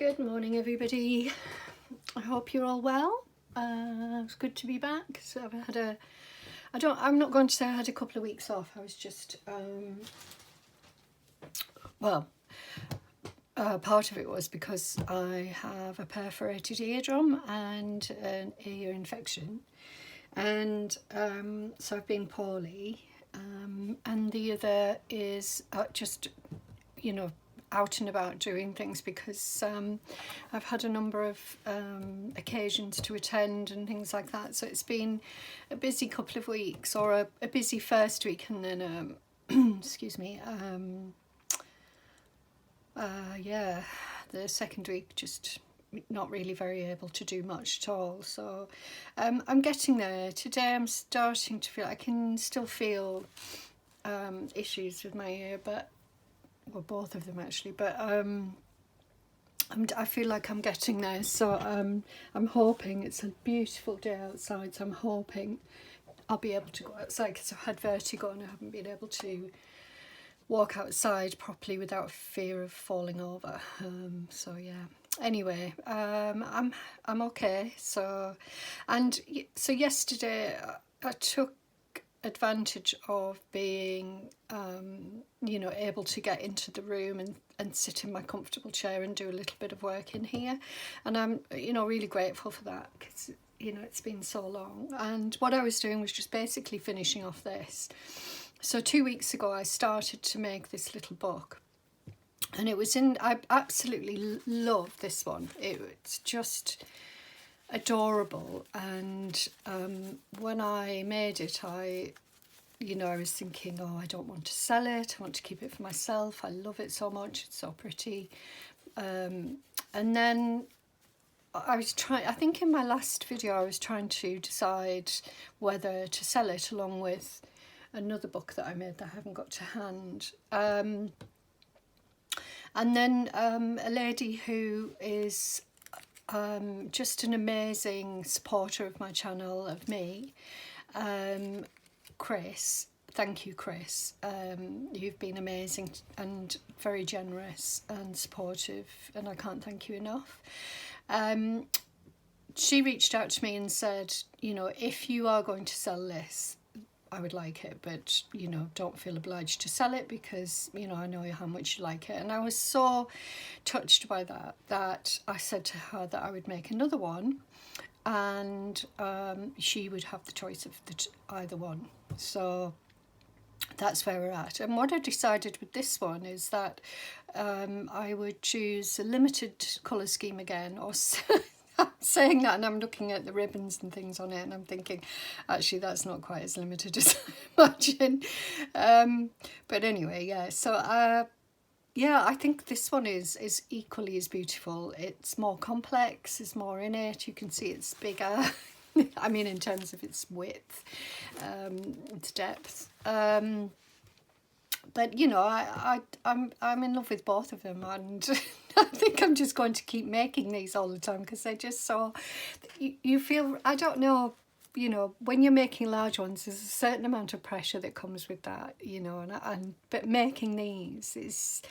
Good morning, everybody. I hope you're all well. It's good to be back. So I've had I'm not going to say I had a couple of weeks off. I was just, part of it was because I have a perforated eardrum and an ear infection. And so I've been poorly. And the other is just, out and about doing things because I've had a number of occasions to attend and things like that. So it's been a busy couple of weeks, or a busy first week, and then excuse me, the second week just not really very able to do much at all. So I'm getting there. Today I'm starting to feel, I can still feel issues with my ear, but well, both of them actually, but I feel like I'm getting there. So I'm hoping, it's a beautiful day outside, so I'm hoping I'll be able to go outside, because I've had vertigo and I haven't been able to walk outside properly without fear of falling over. So yeah, anyway, I'm okay. So yesterday I took advantage of being able to get into the room and sit in my comfortable chair and do a little bit of work in here, and I'm really grateful for that, because it's been so long. And what I was doing was just basically finishing off this. So 2 weeks ago I started to make this little book, and I absolutely love this one. It's just adorable. And when I made it, I was thinking, oh, I don't want to sell it, I want to keep it for myself. I love it so much, it's so pretty. And then I think in my last video I was trying to decide whether to sell it along with another book that I made that I haven't got to hand. And then a lady who is just an amazing supporter of my channel, of me, Chris. Thank you, Chris. You've been amazing and very generous and supportive, and I can't thank you enough. She reached out to me and said, if you are going to sell this, I would like it, but don't feel obliged to sell it, because I know how much you like it. And I was so touched by that I said to her that I would make another one, and she would have the choice of either one. So that's where we're at. And what I decided with this one is that I would choose a limited colour scheme again, or I'm saying that and I'm looking at the ribbons and things on it and I'm thinking, actually that's not quite as limited as I imagine. But anyway, yeah, so I think this one is equally as beautiful. It's more complex, there's more in it, you can see it's bigger. I mean, in terms of its width, its depth. But I'm in love with both of them, and I think I'm just going to keep making these all the time, because they're just so, you feel, I don't know, when you're making large ones, there's a certain amount of pressure that comes with that, but making these is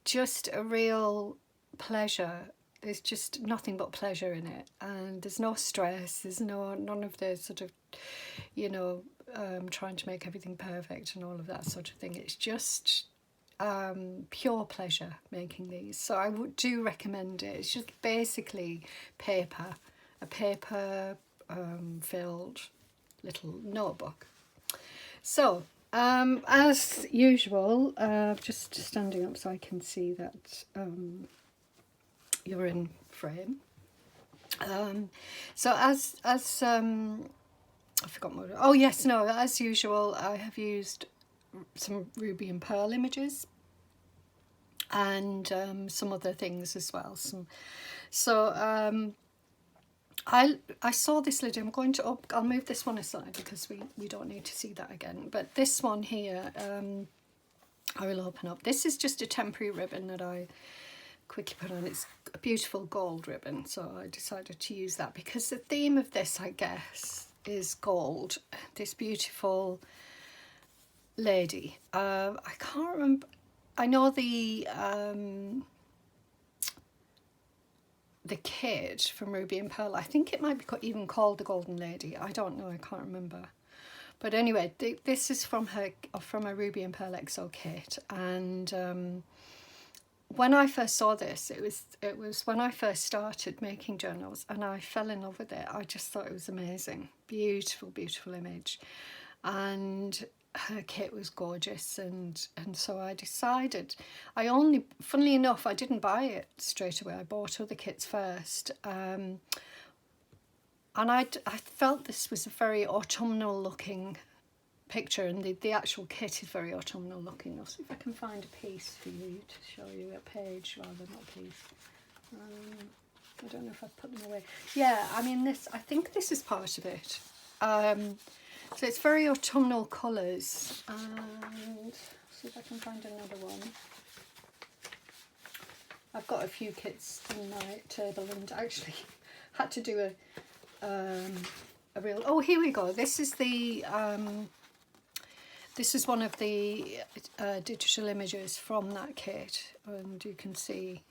just a real pleasure. There's just nothing but pleasure in it, and there's no stress, there's none of the sort of trying to make everything perfect and all of that sort of thing. It's just pure pleasure making these. So I do recommend it. It's just basically a paper filled little notebook. So as usual, just standing up so I can see that you're in frame. So as I forgot what. Oh yes, no. As usual, I have used some ruby and pearl images, and some other things as well. I saw this lid. I'm going to I'll move this one aside because we don't need to see that again. But this one here, I will open up. This is just a temporary ribbon that I quickly put on. It's a beautiful gold ribbon, so I decided to use that because the theme of this, I guess, is gold. This beautiful lady. I can't remember. I know the the kit from Ruby and Pearl. I think it might be even called the Golden Lady. I don't know, I can't remember. But anyway, this is from a Ruby and Pearl XO kit, and when I first saw this, it was when I first started making journals, and I fell in love with it. I just thought it was amazing, beautiful, beautiful image, and her kit was gorgeous, and so I decided. Funnily enough, I didn't buy it straight away. I bought other kits first, and I felt this was a very autumnal looking picture, and the actual kit is very autumnal looking. I'll see if I can find a piece for you to show you, a page rather, not a piece. I don't know if I've put them away. Yeah, I mean, I think this is part of it. So it's very autumnal colours, and see if I can find another one. I've got a few kits in my table, and actually had to do a real. Oh, here we go. This is the. This is one of the digital images from that kit, and you can see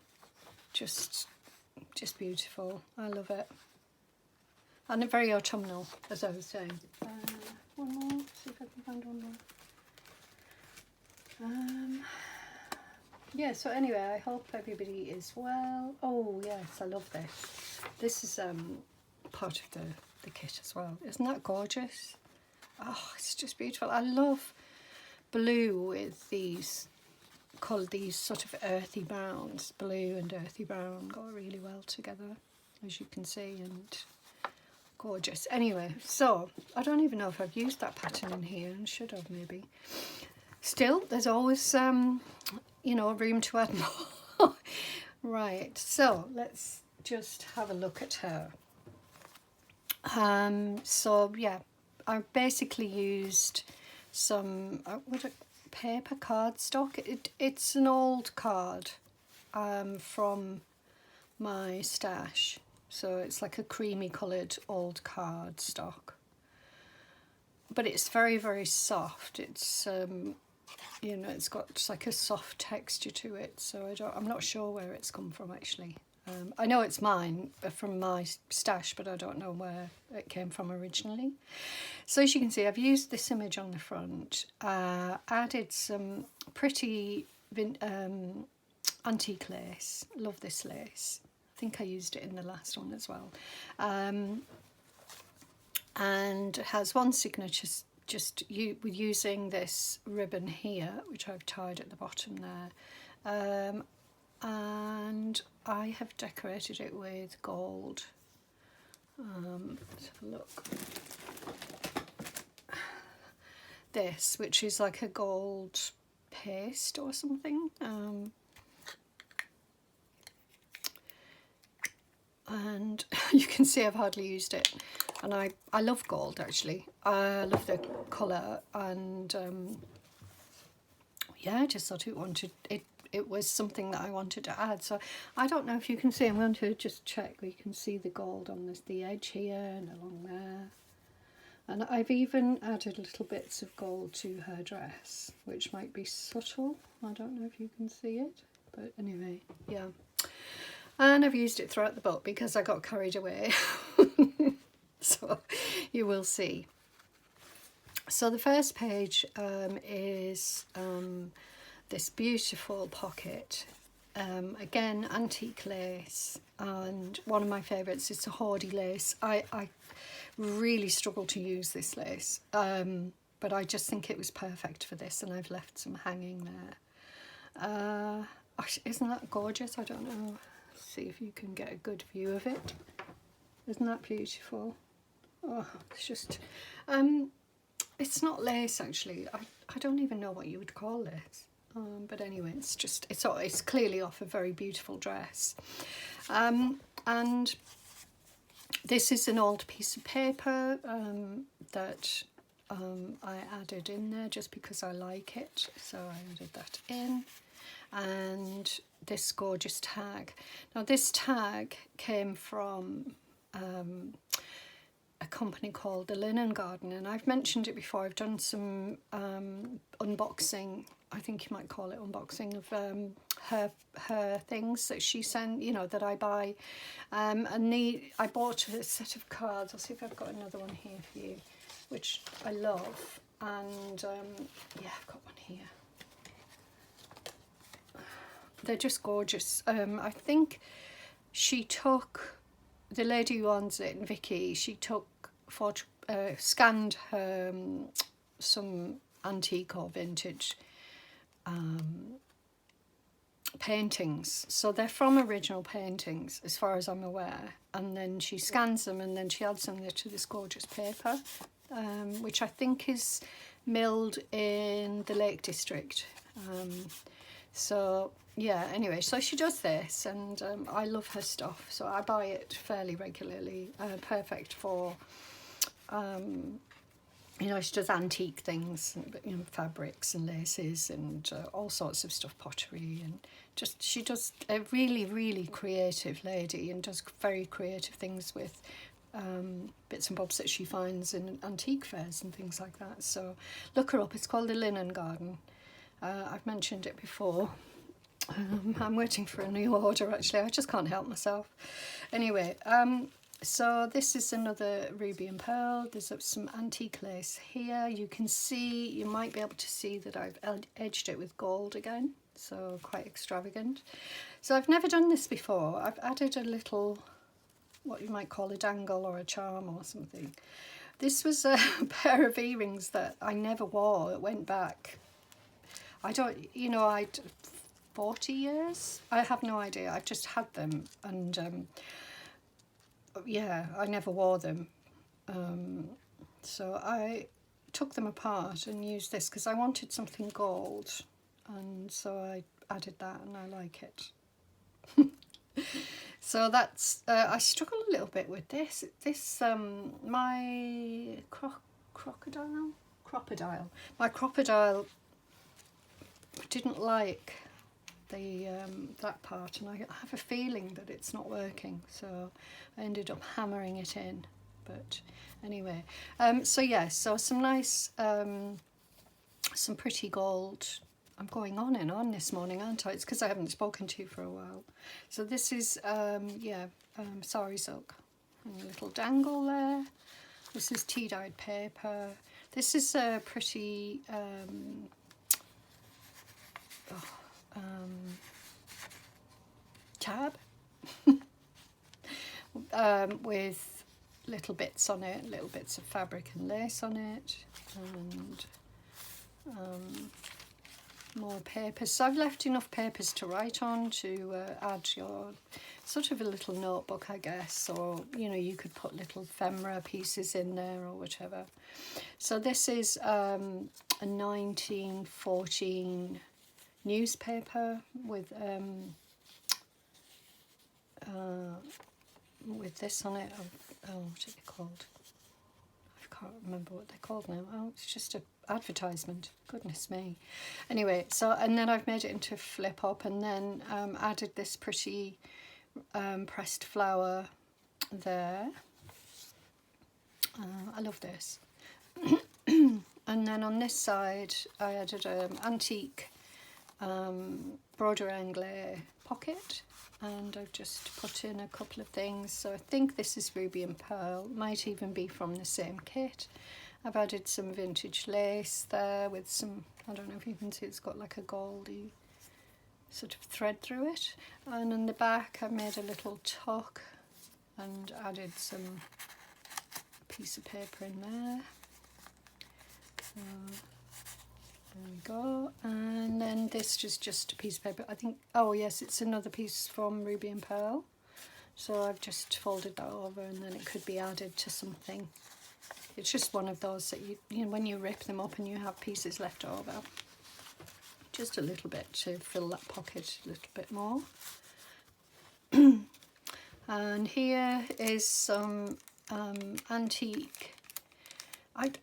just beautiful. I love it, and very autumnal, as I was saying. One more, see if I can find one more. Yeah, so anyway, I hope everybody is well. Oh yes, I love this. This is part of the kit as well. Isn't that gorgeous? Oh, it's just beautiful. I love blue with these sort of earthy browns. Blue and earthy brown go really well together, as you can see, and gorgeous. Anyway, so I don't even know if I've used that pattern in here, and should have maybe. Still, there's always you know, room to add more. Right, so let's just have a look at her. So yeah, I basically used some paper cardstock. It's an old card from my stash, so it's like a creamy coloured old cardstock, but it's very, very soft. It's you know, it's got just like a soft texture to it, so I'm not sure where it's come from actually. I know it's mine from my stash, but I don't know where it came from originally. So as you can see, I've used this image on the front, added some pretty antique lace. Love this lace. I think I used it in the last one as well. And it has one signature with using this ribbon here, which I've tied at the bottom there. And I have decorated it with gold. Let's have a look. This, which is like a gold paste or something. And you can see I've hardly used it. And I love gold actually. I love the colour, and yeah, I just thought it was something that I wanted to add. So I don't know if you can see, I'm going to just check. You can see the gold on the edge here and along there. And I've even added little bits of gold to her dress, which might be subtle. I don't know if you can see it, but anyway, yeah. And I've used it throughout the book because I got carried away. So you will see. So the first page is this beautiful pocket. Again, antique lace, and one of my favourites is the Hordey lace. I really struggle to use this lace, but I just think it was perfect for this, and I've left some hanging there. Isn't that gorgeous? I don't know. Let's see if you can get a good view of it. Isn't that beautiful? Oh, it's just... it's not lace actually. I don't even know what you would call this. But anyway, it's clearly off a very beautiful dress. And this is an old piece of paper that I added in there just because I like it. So I added that in. And this gorgeous tag. Now this tag came from a company called The Linen Garden, and I've mentioned it before. I've done some unboxing, I think you might call it unboxing, of her things that she sent, you know, that I buy. And I bought a set of cards. I'll see if I've got another one here for you, which I love. And yeah, I've got one here. They're just gorgeous. I think she took, the lady who owns it, Vicky, she took scanned her some antique or vintage paintings, so they're from original paintings as far as I'm aware, and then she scans them and then she adds them to this gorgeous paper, which I think is milled in the Lake District. So yeah, anyway, so she does this, and I love her stuff, so I buy it fairly regularly. Perfect for you know, she does antique things, you know, fabrics and laces and all sorts of stuff, pottery, and just, she does a really creative lady, and does very creative things with bits and bobs that she finds in antique fairs and things like that. So look her up. It's called The Linen Garden. I've mentioned it before. I'm waiting for a new order, actually. I just can't help myself. Anyway, so this is another ruby and pearl. There's some antique lace here. You can see, you might be able to see that I've edged it with gold again, so quite extravagant. So I've never done this before. I've added a little, what you might call a dangle or a charm or something. This was a pair of earrings that I never wore. It went back, I don't, you know, 40 years? I have no idea. I've just had them, and yeah, I never wore them. So I took them apart and used this because I wanted something gold, and so I added that, and I like it. So that's, I struggle a little bit with this. My crocodile, my crocodile didn't like the that part, and I have a feeling that it's not working, so I ended up hammering it in. But anyway, so yeah, so some nice some pretty gold. I'm going on and on this morning, aren't I? It's because I haven't spoken to you for a while. So this is yeah, sari silk, and a little dangle there. This is tea-dyed paper. This is a pretty tab with little bits on it, little bits of fabric and lace on it, and more papers. So I've left enough papers to write on to add your sort of a little notebook, I guess, or you know, you could put little ephemera pieces in there or whatever. So this is a 1914 newspaper with this on it. Oh, what are they called? I can't remember what they're called now. Oh, it's just an advertisement. Goodness me. Anyway, so, and then I've made it into a flip up, and then added this pretty pressed flower there. I love this. And then on this side I added an antique broderie anglais pocket, and I've just put in a couple of things. So I think this is ruby and pearl, might even be from the same kit. I've added some vintage lace there with some, I don't know if you can see, it's got like a goldy sort of thread through it. And in the back I made a little tuck and added some piece of paper in there. So there we go. And then this is just a piece of paper. I think, oh yes, it's another piece from Ruby and Pearl. So I've just folded that over, and then it could be added to something. It's just one of those that you know, when you rip them up and you have pieces left over, just a little bit to fill that pocket a little bit more. And here is some antique.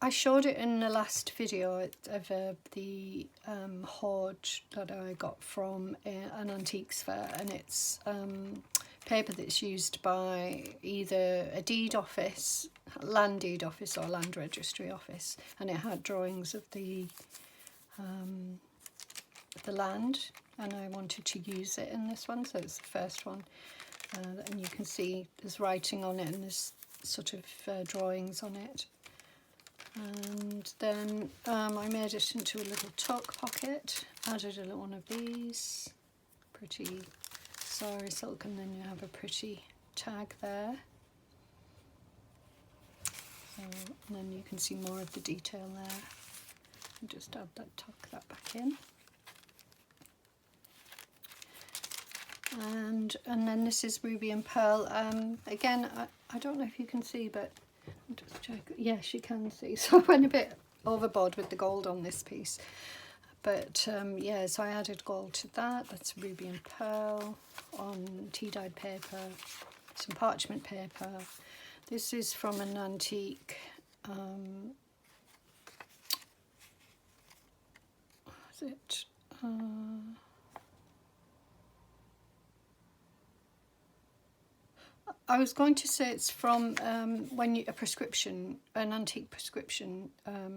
I showed it in the last video of the hoard that I got from an antiques fair, and it's paper that's used by either a deed office, land deed office, or land registry office, and it had drawings of the land and I wanted to use it in this one, so it's the first one. And you can see there's writing on it and there's sort of drawings on it. And then I made it into a little tuck pocket, added a little one of these, pretty sari silk, and then you have a pretty tag there. So, and then you can see more of the detail there. And just add that, tuck that back in. And then this is Ruby and Pearl. Again, I don't know if you can see, but I'll just check. Yes, you can see. So I went a bit overboard with the gold on this piece. But yeah, so I added gold to that. That's Ruby and Pearl on tea-dyed paper, some parchment paper. This is from an antique, what is it? I was going to say it's from a prescription, an antique prescription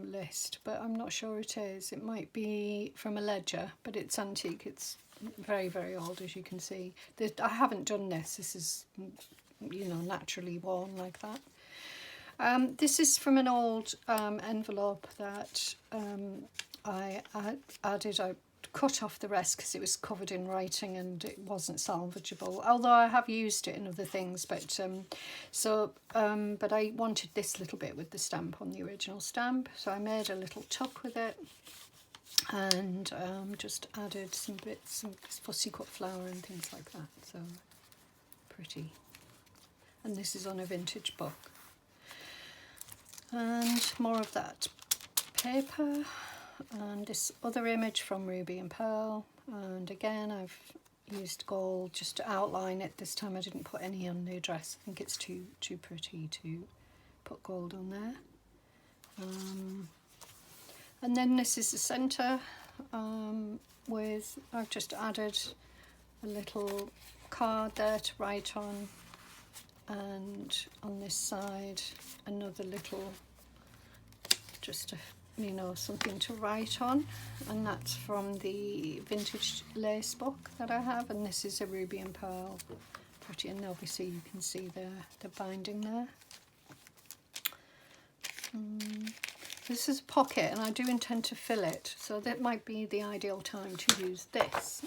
list, but I'm not sure it is. It might be from a ledger, but it's antique. It's very, very old, as you can see. I haven't done this. This is, you know, naturally worn like that. This is from an old envelope that I added. I cut off the rest because it was covered in writing and it wasn't salvageable, although I have used it in other things. But but I wanted this little bit with the stamp on the original stamp, so I made a little tuck with it and just added some bits, some fussy cut flower and things like that. So pretty. And this is on a vintage book. And more of that paper. And this other image from Ruby and Pearl, and again I've used gold just to outline it. This time I didn't put any on the dress. I think it's too pretty to put gold on there. And then this is the centre with, I've just added a little card there to write on, and on this side another little, just a, you know, something to write on, and that's from the vintage lace book that I have, and this is a Ruby and Pearl, pretty, and obviously you can see the binding there. This is a pocket, and I do intend to fill it, so that might be the ideal time to use this.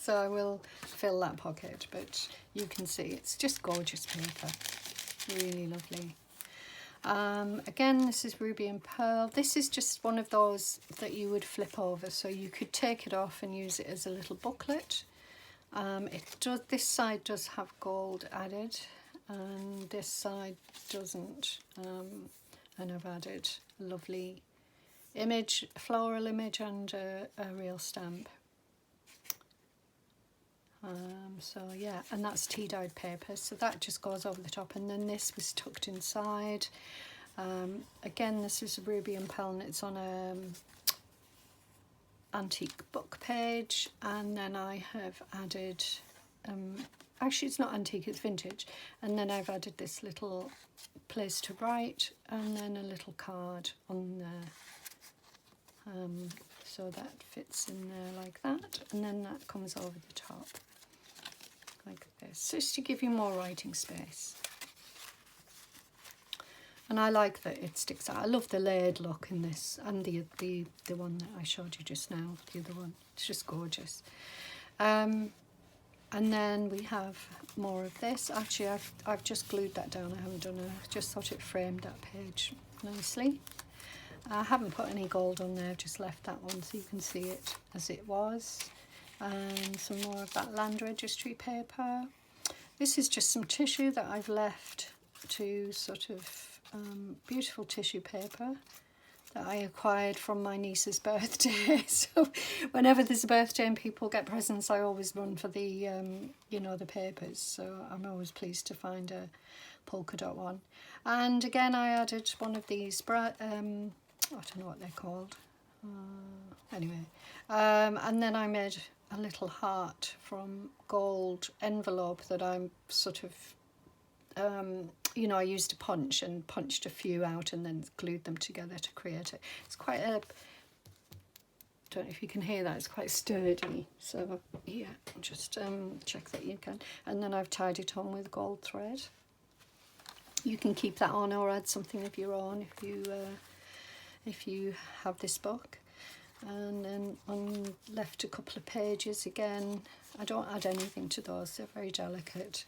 So I will fill that pocket, but you can see it's just gorgeous paper, really lovely. Again, this is Ruby and Pearl. This is just one of those that you would flip over, so you could take it off and use it as a little booklet. This side does have gold added, and this side doesn't. And I've added a lovely image, a floral image, and a real stamp. So yeah, and that's tea-dyed paper, so that just goes over the top, and then this was tucked inside. Again, this is Ruby and Pearl, and it's on a antique book page, and then I have added, actually it's not antique, it's vintage, and then I've added this little place to write, and then a little card on there, so that fits in there like that, and then that comes over the top like this, just to give you more writing space. And I like that it sticks out. I love the layered look in this, and the one that I showed you just now, the other one. It's just gorgeous. And then we have more of this. Actually, I've just glued that down. I haven't done it. I just thought it framed that page nicely. I haven't put any gold on there. I've just left that one so you can see it as it was. And some more of that land registry paper. This is just some tissue that I've left to sort of beautiful tissue paper that I acquired from my niece's birthday. So whenever there's a birthday and people get presents, I always run for the you know, the papers. So I'm always pleased to find a polka dot one. And again, I added one of these I don't know what they're called. Anyway, and then I made a little heart from gold envelope that I'm sort of, you know, I used a punch and punched a few out and then glued them together to create it. It's quite a don't know if you can hear that, it's quite sturdy. So yeah, just check that you can. And then I've tied it on with gold thread. You can keep that on or add something of your own if you have this book. And then on left a couple of pages again. I don't add anything to those, they're very delicate.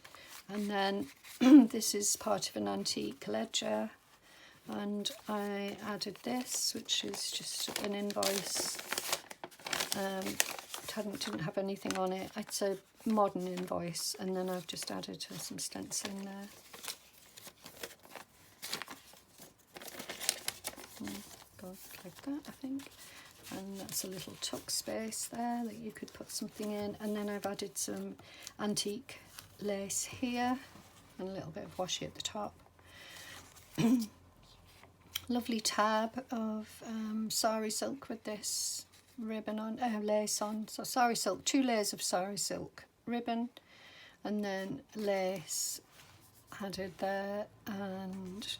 And then this is part of an antique ledger, and I added this, which is just an invoice. Didn't have anything on it. It's a modern invoice, and then I've just added some stenciling there. Goes like that, I think. And that's a little tuck space there that you could put something in. And then I've added some antique lace here and a little bit of washi at the top. Lovely tab of sari silk with this ribbon on, lace on. So sari silk, 2 layers of sari silk ribbon, and then lace added there, and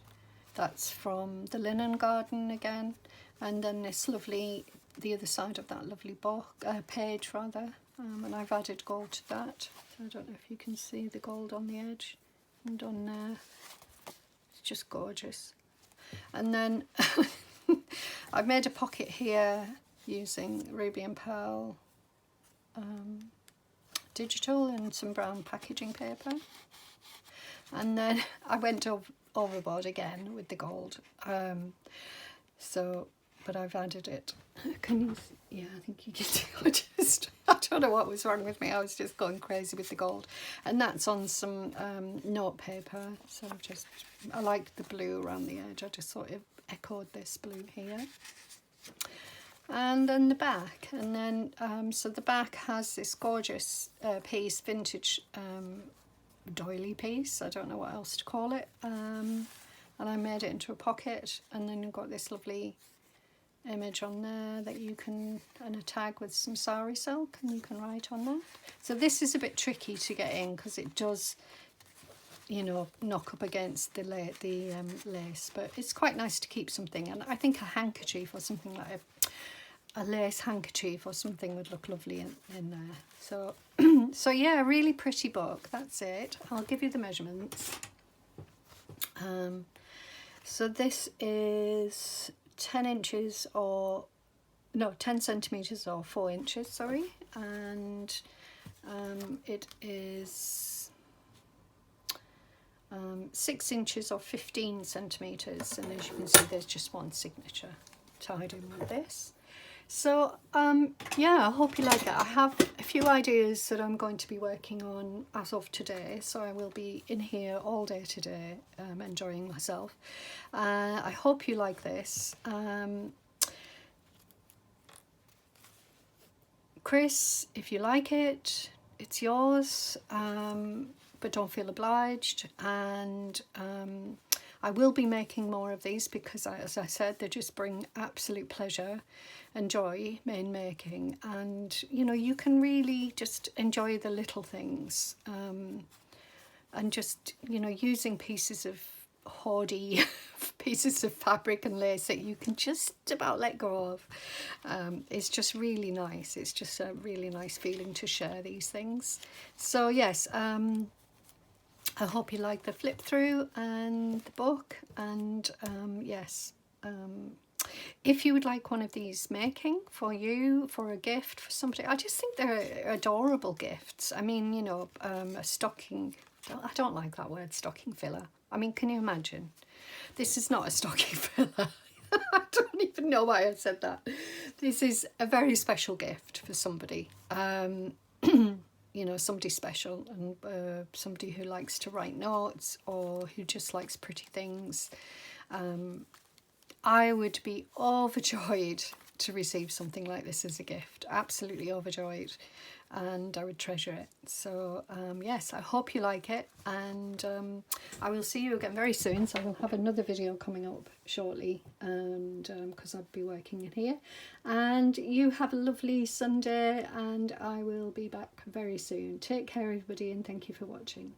that's from the Linen Garden again. And then this lovely, the other side of that lovely book, page rather, and I've added gold to that. So I don't know if you can see the gold on the edge and on there. It's just gorgeous. And then I've made a pocket here using Ruby and Pearl digital and some brown packaging paper. And then I went overboard again with the gold. But I've added it. Can you see? Yeah, I think you can see. I don't know what was wrong with me. I was just going crazy with the gold. And that's on some note paper. So I like the blue around the edge. I just sort of echoed this blue here. And then the back. And then, so the back has this gorgeous piece, vintage doily piece. I don't know what else to call it. And I made it into a pocket. And then you've got this lovely image on there that you can, and a tag with some sari silk, and you can write on that. So this is a bit tricky to get in because it does, you know, knock up against the lace, but it's quite nice to keep something. And I think a handkerchief or something like a lace handkerchief or something would look lovely in there. So so yeah, really pretty book. That's it. I'll give you the measurements. So this is 10 inches or no, 10 centimeters or 4 inches, sorry, and it is 6 inches or 15 centimeters, and as you can see there's just one signature tied in with this. So yeah, I hope you like it. I have a few ideas that I'm going to be working on as of today, so I will be in here all day today, enjoying myself. I hope you like this. Chris, if you like it, it's yours, but don't feel obliged. And I will be making more of these because, as I said, they just bring absolute pleasure and joy in making. And, you know, you can really just enjoy the little things, and just, you know, using pieces of hoardy pieces of fabric and lace that you can just about let go of. It's just really nice. It's just a really nice feeling to share these things. So yes, I hope you like the flip through and the book, and yes, if you would like one of these making for you, for a gift, for somebody, I just think they're adorable gifts. I mean, you know, a stocking, I don't like that word, stocking filler. I mean, can you imagine? This is not a stocking filler. I don't even know why I said that. This is a very special gift for somebody. You know, somebody special, and somebody who likes to write notes or who just likes pretty things. I would be overjoyed to receive something like this as a gift, absolutely overjoyed, and I would treasure it. So yes, I hope you like it, and I will see you again very soon. So I will have another video coming up shortly, and because I'll be working in here. And you have a lovely Sunday, and I will be back very soon. Take care everybody, and thank you for watching.